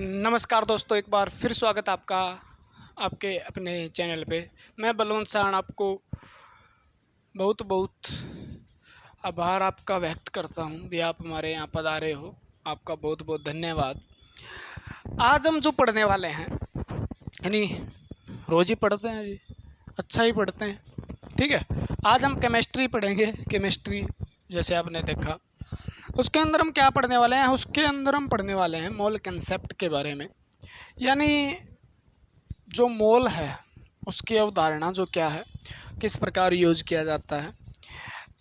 नमस्कार दोस्तों, एक बार फिर स्वागत आपका आपके अपने चैनल पे। मैं बलवंत साहन आपको बहुत बहुत आभार आपका व्यक्त करता हूँ भी आप हमारे यहाँ पधारे हो। आपका बहुत बहुत धन्यवाद। आज हम जो पढ़ने वाले हैं, यानी रोज़ ही पढ़ते हैं जी, अच्छा ही पढ़ते हैं, ठीक है। आज हम केमिस्ट्री पढ़ेंगे। केमिस्ट्री जैसे आपने देखा, उसके अंदर हम क्या पढ़ने वाले हैं, उसके अंदर हम पढ़ने वाले हैं मोल कंसेप्ट के बारे में। यानी जो मोल है उसकी अवधारणा जो क्या है, किस प्रकार यूज किया जाता है।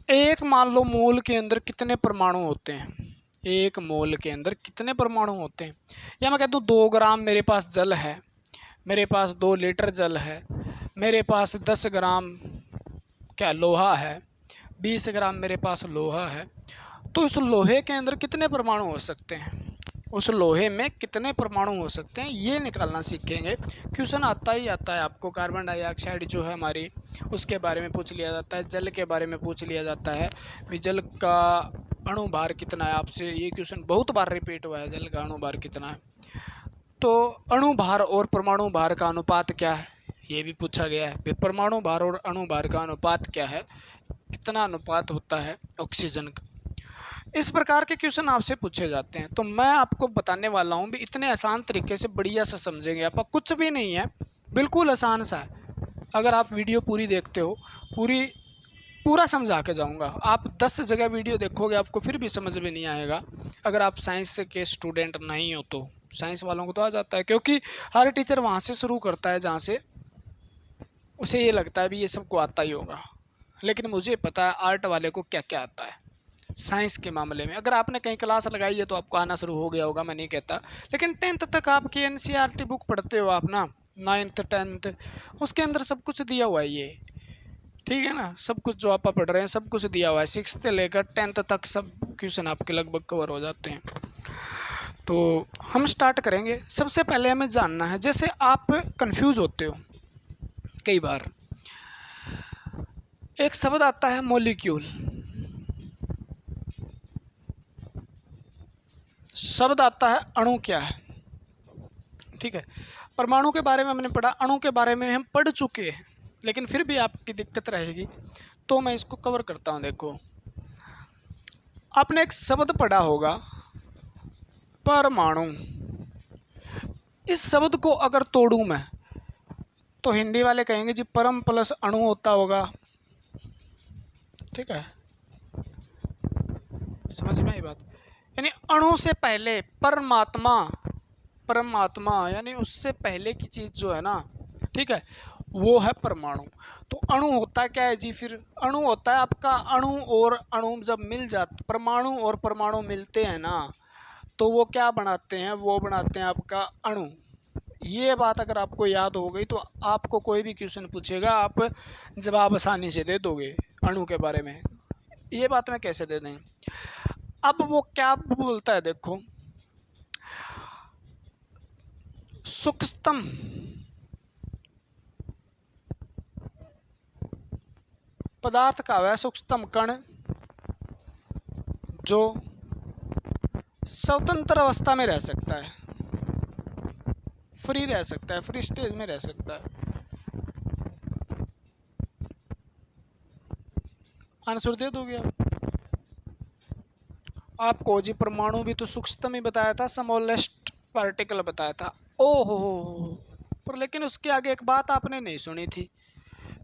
एक मान लो मोल के अंदर कितने परमाणु होते हैं, एक मोल के अंदर कितने परमाणु होते हैं। या मैं कहता हूँ 2 ग्राम मेरे पास जल है, मेरे पास 2 लीटर जल है, मेरे पास 10 ग्राम क्या लोहा है, 20 ग्राम मेरे पास लोहा है। तो उस लोहे के अंदर कितने परमाणु हो सकते हैं, उस लोहे में कितने परमाणु हो सकते हैं, ये निकालना सीखेंगे। क्वेश्चन आता ही आता है आपको। कार्बन डाइऑक्साइड जो है हमारी, उसके बारे में पूछ लिया जाता है, जल के बारे में पूछ लिया जाता है भी जल का अणु भार कितना है। आपसे ये क्वेश्चन बहुत बार रिपीट हुआ है, जल का अणु भार कितना है। तो अणु भार और परमाणु भार का अनुपात क्या है, ये भी पूछा गया है। परमाणु भार और अणु भार का अनुपात क्या है, कितना अनुपात होता है ऑक्सीजन का। इस प्रकार के क्वेश्चन आपसे पूछे जाते हैं। तो मैं आपको बताने वाला हूँ भी इतने आसान तरीके से, बढ़िया से समझेंगे आप। कुछ भी नहीं है, बिल्कुल आसान सा है। अगर आप वीडियो पूरी देखते हो, पूरा समझा के जाऊँगा। आप 10 जगह वीडियो देखोगे आपको फिर भी समझ में नहीं आएगा। अगर आप साइंस के स्टूडेंट नहीं हो तो, साइंस वालों को तो आ जाता है, क्योंकि हर टीचर वहाँ से शुरू करता है जहाँ से उसे ये लगता है भी ये सबको आता ही होगा। लेकिन मुझे पता है आर्ट वाले को क्या क्या आता है साइंस के मामले में। अगर आपने कहीं क्लास लगाई है तो आपको आना शुरू हो गया होगा, मैं नहीं कहता। लेकिन 10th तक आपकी NCERT बुक पढ़ते हो आप ना, 9th 10th, उसके अंदर सब कुछ दिया हुआ है ये, ठीक है ना। सब कुछ जो आप पढ़ रहे हैं सब कुछ दिया हुआ है। 6th से लेकर 10th तक सब क्वेश्चन आपके लगभग कवर हो जाते हैं। तो हम स्टार्ट करेंगे। सबसे पहले हमें जानना है, जैसे आप कंफ्यूज होते हो कई बार, एक शब्द आता है मॉलिक्यूल, शब्द आता है अणु क्या है, ठीक है। परमाणु के बारे में हमने पढ़ा, अणु के बारे में हम पढ़ चुके हैं, लेकिन फिर भी आपकी दिक्कत रहेगी तो मैं इसको कवर करता हूं। देखो, आपने एक शब्द पढ़ा होगा परमाणु। इस शब्द को अगर तोड़ूं मैं तो हिंदी वाले कहेंगे जी परम प्लस अणु होता होगा, ठीक है। समझ में आई बात। यानी अणु से पहले परमात्मा, परमात्मा यानी उससे पहले की चीज़ जो है ना, ठीक है, वो है परमाणु। तो अणु होता क्या है जी, फिर अणु होता है आपका, अणु और अणु जब मिल जाते, परमाणु और परमाणु मिलते हैं ना, तो वो क्या बनाते हैं, वो बनाते हैं आपका अणु। ये बात अगर आपको याद हो गई तो आपको कोई भी क्वेश्चन पूछेगा आप जवाब आसानी से दे दोगे अणु के बारे में। ये बात मैं कैसे दे दें। अब वो क्या बोलता है, देखो, सूक्ष्मतम पदार्थ का वह सूक्ष्मतम कण जो स्वतंत्र अवस्था में रह सकता है, फ्री रह सकता है, फ्री स्टेज में रह सकता है। आंसर दे दोगे आप। आपको जी परमाणु भी तो सूक्ष्मतम ही बताया था, स्मॉलेस्ट पार्टिकल बताया था। ओहो, पर लेकिन उसके आगे एक बात आपने नहीं सुनी थी,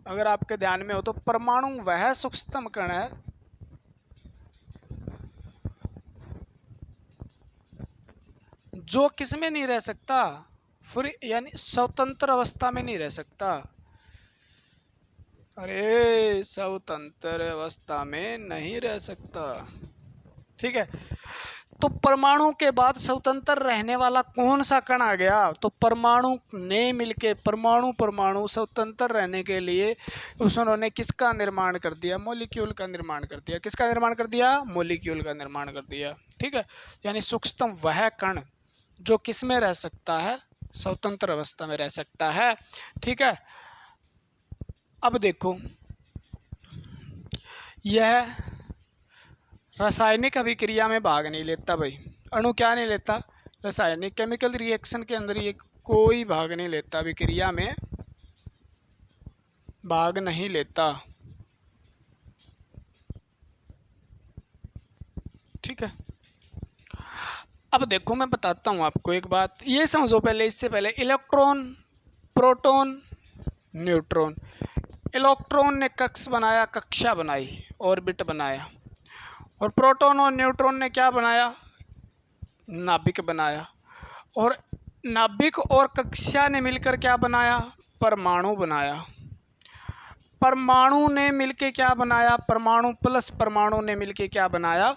अगर आपके ध्यान में हो तो। परमाणु वह सूक्ष्मतम कण है जो किस में नहीं रह सकता, फ्री यानी स्वतंत्र अवस्था में नहीं रह सकता। अरे स्वतंत्र अवस्था में नहीं रह सकता, ठीक है। तो परमाणु के बाद स्वतंत्र रहने वाला कौन सा कण आ गया, तो परमाणु ने मिलके, परमाणु परमाणु स्वतंत्र रहने के लिए उन्होंने किसका निर्माण कर दिया, मॉलिक्यूल का निर्माण कर दिया। किसका निर्माण कर दिया, मॉलिक्यूल का निर्माण कर दिया, ठीक है। यानी सूक्ष्मतम वह कण जो किस में रह सकता है, स्वतंत्र अवस्था में रह सकता है, ठीक है। अब देखो, यह रासायनिक अभिक्रिया में भाग नहीं लेता भाई। अणु क्या नहीं लेता, रासायनिक केमिकल रिएक्शन के अंदर ये कोई भाग नहीं लेता, अभिक्रिया में भाग नहीं लेता। ठीक है, अब देखो मैं बताता हूँ आपको एक बात, ये समझो पहले, इससे पहले इलेक्ट्रॉन, प्रोटॉन, न्यूट्रॉन। इलेक्ट्रॉन ने कक्ष बनाया, कक्षा बनाई, ऑर्बिट बनाया, और प्रोटॉन और न्यूट्रॉन ने क्या बनाया, नाभिक बनाया, और नाभिक और कक्षा ने मिलकर क्या बनाया, परमाणु बनाया। परमाणु ने मिलके क्या बनाया, परमाणु प्लस परमाणु ने मिलके क्या बनाया,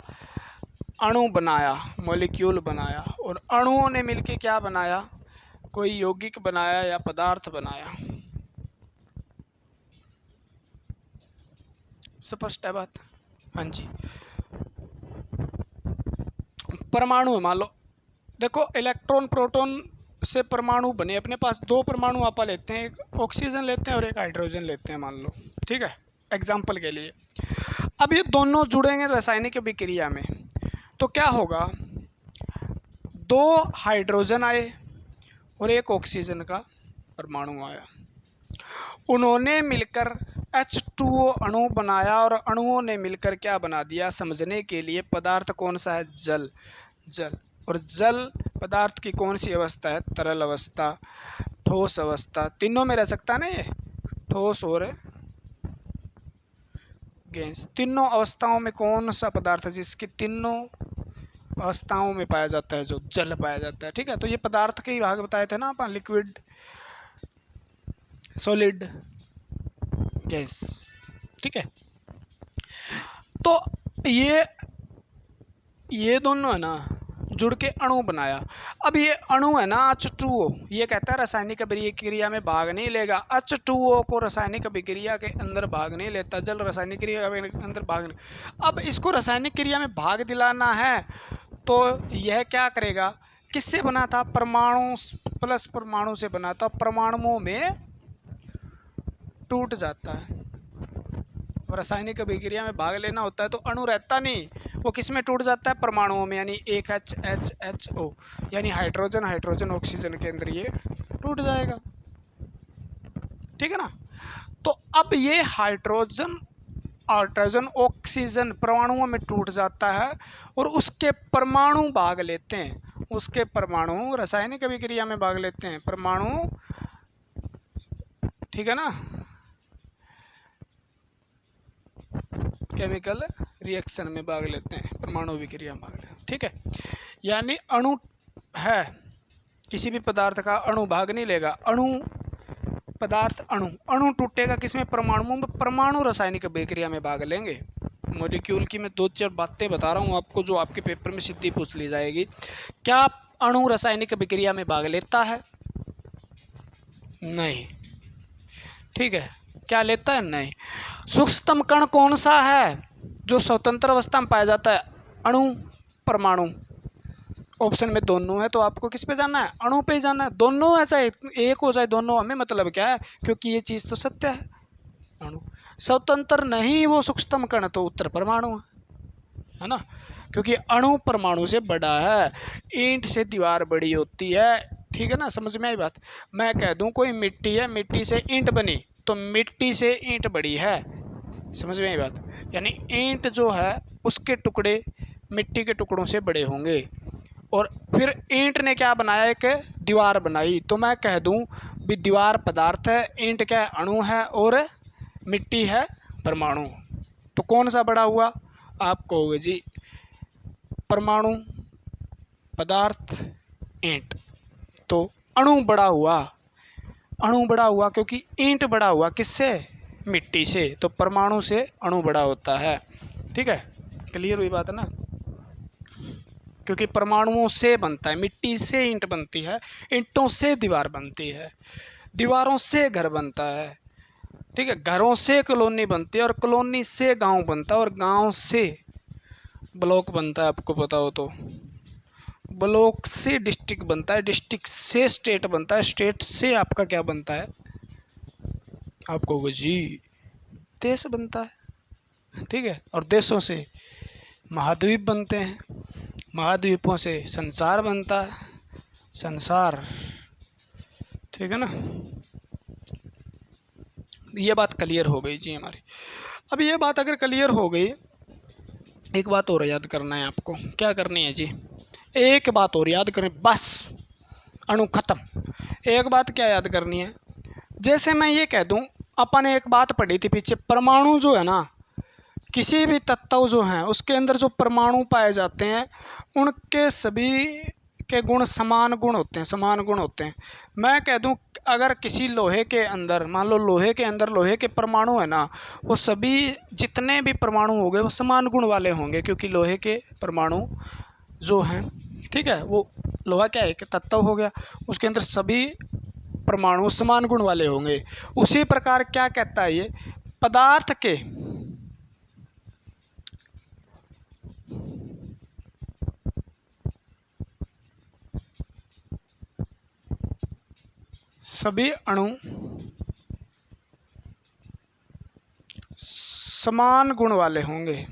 अणु बनाया, मॉलिक्यूल बनाया, और अणुओं ने मिलके क्या बनाया, कोई यौगिक बनाया या पदार्थ बनाया। स्पष्ट है बात? हाँ जी। परमाणु है, मान लो देखो इलेक्ट्रॉन प्रोटॉन से परमाणु बने, अपने पास दो परमाणु आपा लेते हैं, एक ऑक्सीजन लेते हैं और एक हाइड्रोजन लेते हैं, मान लो। ठीक है, एग्जाम्पल के लिए। अब ये दोनों जुड़ेंगे रासायनिक अभिक्रिया में, तो क्या होगा, दो हाइड्रोजन आए और एक ऑक्सीजन का परमाणु आया, उन्होंने मिलकर H2O अणु बनाया, और अणुओं ने मिलकर क्या बना दिया, समझने के लिए पदार्थ कौन सा है, जल। जल, और जल पदार्थ की कौन सी अवस्था है, तरल अवस्था, ठोस अवस्था, तीनों में रह सकता है ना ये, ठोस और गैस। तीनों अवस्थाओं में कौन सा पदार्थ है जिसकी तीनों अवस्थाओं में पाया जाता है, जो जल पाया जाता है। ठीक है, तो ये पदार्थ के ही भाग बताए थे ना अपन, लिक्विड, सॉलिड, गैस। ठीक है, तो ये दोनों है ना जुड़ के अणु बनाया। अब ये अणु है ना H2O, ये कहता है रासायनिक अभिक्रिया में भाग नहीं लेगा। H2O को रासायनिक अभिक्रिया के अंदर भाग नहीं लेता, जल रासायनिक क्रिया के अंदर भाग नहीं। अब इसको रासायनिक क्रिया में भाग दिलाना है तो यह क्या करेगा, किससे बना था, परमाणु प्लस परमाणु से बना था, परमाणुओं में टूट जाता है। रासायनिक अभिक्रिया में भाग लेना होता है तो अणु रहता नहीं, वो किस में टूट जाता है, परमाणुओं में, यानी एक HO, यानी हाइड्रोजन हाइड्रोजन ऑक्सीजन के अंदर ये टूट जाएगा। ठीक है ना, तो अब ये हाइड्रोजन ऑक्सीजन परमाणुओं में टूट जाता है और उसके परमाणु भाग लेते हैं, उसके परमाणु रासायनिक अभिक्रिया में भाग लेते हैं, परमाणु। ठीक है ना, केमिकल रिएक्शन में भाग लेते हैं, परमाणु अभिक्रिया में भाग लेते हैं। ठीक है, यानी अणु है, किसी भी पदार्थ का अणु भाग नहीं लेगा, अणु पदार्थ अणु टूटेगा किसमें, परमाणुओं में, परमाणु रासायनिक अभिक्रिया में भाग लेंगे। मॉलिक्यूल की मैं 2-4 बातें बता रहा हूँ आपको जो आपके पेपर में सीधी पूछ ली जाएगी। क्या अणु रासायनिक अभिक्रिया में भाग लेता है, नहीं। ठीक है, क्या लेता है, नहीं। सूक्ष्मतम कण कौन सा है जो स्वतंत्र अवस्था में पाया जाता है, अणु, परमाणु। ऑप्शन में दोनों है, तो आपको किस पे जाना है, अणु पे जाना है। दोनों है, चाहे एक हो चाहे दोनों, हमें मतलब क्या है, क्योंकि ये चीज़ तो सत्य है, अणु। स्वतंत्र नहीं वो सूक्ष्मतम कण, तो उत्तर परमाणु है ना, क्योंकि अणु परमाणु से बड़ा है। ईंट से दीवार बड़ी होती है, ठीक है ना, समझ में आई बात। मैं कह दूं कोई मिट्टी है, मिट्टी से ईंट बनी, तो मिट्टी से ईंट बड़ी है, समझ में आई बात। यानी ईंट जो है उसके टुकड़े मिट्टी के टुकड़ों से बड़े होंगे, और फिर ईंट ने क्या बनाया, एक दीवार बनाई, तो मैं कह दूं भी दीवार पदार्थ है, ईंट क्या है, अणु है, और मिट्टी है परमाणु। तो कौन सा बड़ा हुआ, आप कहोगे जी परमाणु, पदार्थ, ईंट, तो अणु बड़ा हुआ, अणु बड़ा हुआ क्योंकि ईंट बड़ा हुआ किससे, मिट्टी से, तो परमाणु से अणु बड़ा होता है। ठीक है, क्लियर हुई बात है ना, क्योंकि परमाणुओं से बनता है, मिट्टी से ईंट बनती है, ईंटों से दीवार बनती है, दीवारों से घर बनता है। ठीक है, घरों से कॉलोनी बनती है, और कॉलोनी से गांव बनता है, और गांव से ब्लॉक बनता है, आपको पता हो तो। ब्लॉक से डिस्ट्रिक्ट बनता है, डिस्ट्रिक्ट से स्टेट बनता है, स्टेट से आपका क्या बनता है, आपको जी देश बनता है। ठीक है, और देशों से महाद्वीप बनते हैं, महाद्वीपों से संसार बनता है। संसार, ठीक है ना। ये बात क्लियर हो गई जी हमारी। अब ये बात अगर क्लियर हो गई, एक बात और याद करना है आपको। क्या करनी है जी? एक बात और याद करें, बस अणु खत्म। एक बात क्या याद करनी है? जैसे मैं ये कह दूं, अपन ने एक बात पढ़ी थी पीछे, परमाणु जो है ना, किसी भी तत्व जो हैं उसके अंदर जो परमाणु पाए जाते हैं उनके सभी के गुण समान गुण होते हैं, समान गुण होते हैं। मैं कह दूं, अगर किसी लोहे के अंदर, मान लो लोहे के अंदर लोहे के परमाणु है ना, वो सभी जितने भी परमाणु होंगे वो समान गुण वाले होंगे, क्योंकि लोहे के परमाणु जो हैं, ठीक है, वो लोहा क्या है, एक तत्व हो गया, उसके अंदर सभी परमाणु समान गुण वाले होंगे। उसी प्रकार क्या कहता है ये, पदार्थ के सभी अणु समान गुण वाले होंगे।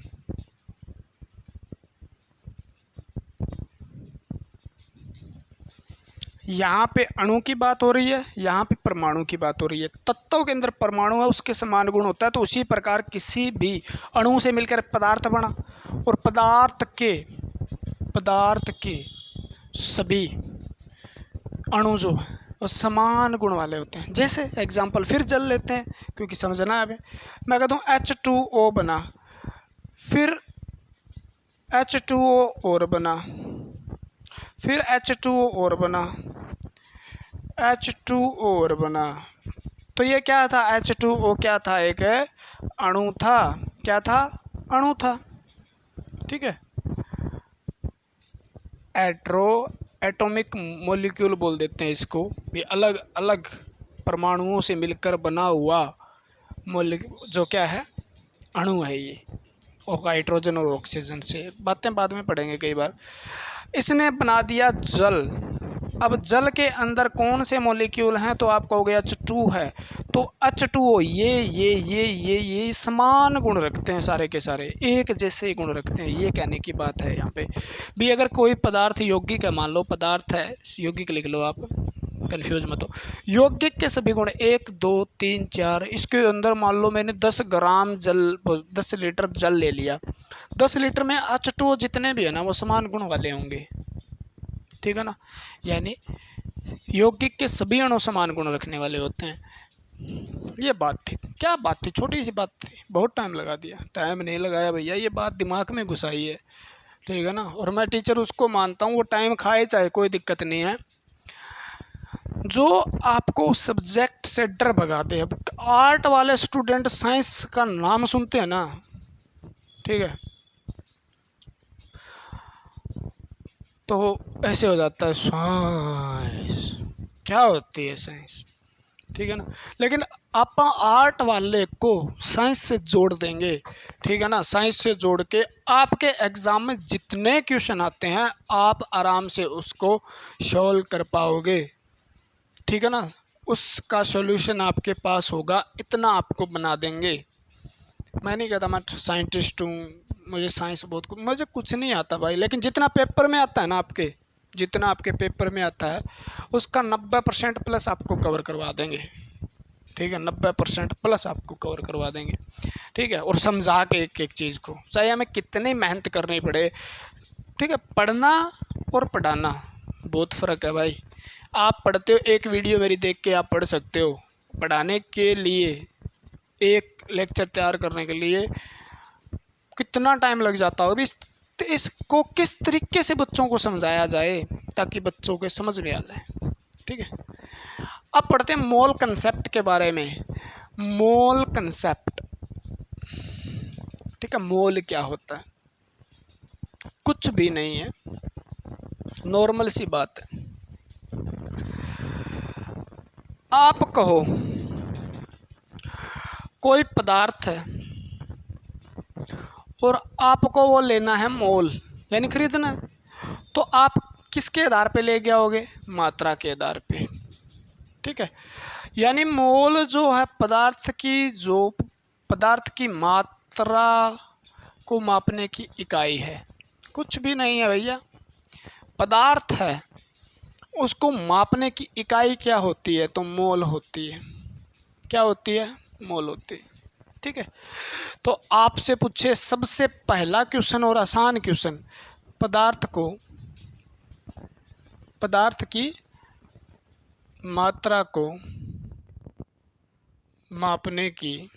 यहाँ पे अणु की बात हो रही है, यहाँ पे परमाणु की बात हो रही है। तत्व के अंदर परमाणु है, उसके समान गुण होता है। तो उसी प्रकार किसी भी अणु से मिलकर पदार्थ बना, और पदार्थ के सभी अणु जो है वो समान गुण वाले होते हैं। जैसे एग्जाम्पल फिर जल लेते हैं, क्योंकि समझना है हमें। मैं कहता हूँ H2O बना, फिर H2O और बना, फिर H2O और बना, H2O और बना। तो ये क्या था? H2O क्या था? एक अणु था। क्या था? अणु था, ठीक है। एटॉमिक मॉलिक्यूल बोल देते हैं इसको भी, अलग अलग परमाणुओं से मिलकर बना हुआ मॉलिक्यूल जो क्या है, अणु है ये, और हाइड्रोजन और ऑक्सीजन से। बातें बाद में पढ़ेंगे कई बार। इसने बना दिया जल। अब जल के अंदर कौन से मॉलिक्यूल हैं? तो आप कहोगे H2 है। तो H2O ये समान गुण रखते हैं, सारे के सारे एक जैसे गुण रखते हैं, ये कहने की बात है यहाँ पे भी। अगर कोई पदार्थ यौगिक है, मान लो पदार्थ है यौगिक, लिख लो आप, कंफ्यूज मत हो। यौगिक के सभी गुण 1 2 3 4, इसके अंदर मान लो मैंने 10 ग्राम जल, 10 लीटर जल ले लिया, 10 लीटर में H2O जितने भी है ना वो समान गुण वाले होंगे, ठीक है ना। यानी यौगिक के सभी अणु समान गुण रखने वाले होते हैं। ये बात थी, क्या बात थी, छोटी सी बात थी, बहुत टाइम लगा दिया। टाइम नहीं लगाया भैया, ये बात दिमाग में घुसाई है, ठीक है ना। और मैं टीचर उसको मानता हूँ, वो टाइम खाए चाहे, कोई दिक्कत नहीं है, जो आपको सब्जेक्ट से डर भगा दे। अब आर्ट वाले स्टूडेंट साइंस का नाम सुनते हैं ना, ठीक है, तो ऐसे हो जाता है, साइंस क्या होती है साइंस, ठीक है ना। लेकिन आप आर्ट वाले को साइंस से जोड़ देंगे, ठीक है ना। साइंस से जोड़ के आपके एग्ज़ाम में जितने क्वेश्चन आते हैं आप आराम से उसको सॉल्व कर पाओगे, ठीक है ना। उसका सॉल्यूशन आपके पास होगा, इतना आपको बना देंगे। मैं नहीं कहता मैं साइंटिस्ट हूँ, मुझे साइंस बहुत, मुझे कुछ नहीं आता भाई, लेकिन जितना पेपर में आता है ना आपके, जितना आपके पेपर में आता है उसका 90% प्लस आपको कवर करवा देंगे, ठीक है। 90% प्लस आपको कवर करवा देंगे, ठीक है। और समझा के एक एक चीज़ को, चाहे हमें कितनी मेहनत करनी पड़े, ठीक है। पढ़ना और पढ़ाना बहुत फ़र्क है भाई। आप पढ़ते हो, एक वीडियो मेरी देख के आप पढ़ सकते हो। पढ़ाने के लिए, एक लेक्चर तैयार करने के लिए कितना टाइम लग जाता होगा। तो इसको किस तरीके से बच्चों को समझाया जाए ताकि बच्चों के समझ में आ जाए, ठीक है। अब पढ़ते हैं मोल कंसेप्ट के बारे में। मोल कंसेप्ट, ठीक है। मोल क्या होता है? कुछ भी नहीं है, नॉर्मल सी बात है। आप कहो कोई पदार्थ है और आपको वो लेना है मोल, यानी खरीदना है, तो आप किसके आधार पे ले गया होगे? मात्रा के आधार पे, ठीक है। यानी मोल जो है पदार्थ की, जो पदार्थ की मात्रा को मापने की इकाई है, कुछ भी नहीं है भैया। पदार्थ है, उसको मापने की इकाई क्या होती है? तो मोल होती है। क्या होती है? मोल होती है। ठीक है। तो आपसे पूछे सबसे पहला क्वेश्चन और आसान क्वेश्चन, पदार्थ की मात्रा को मापने की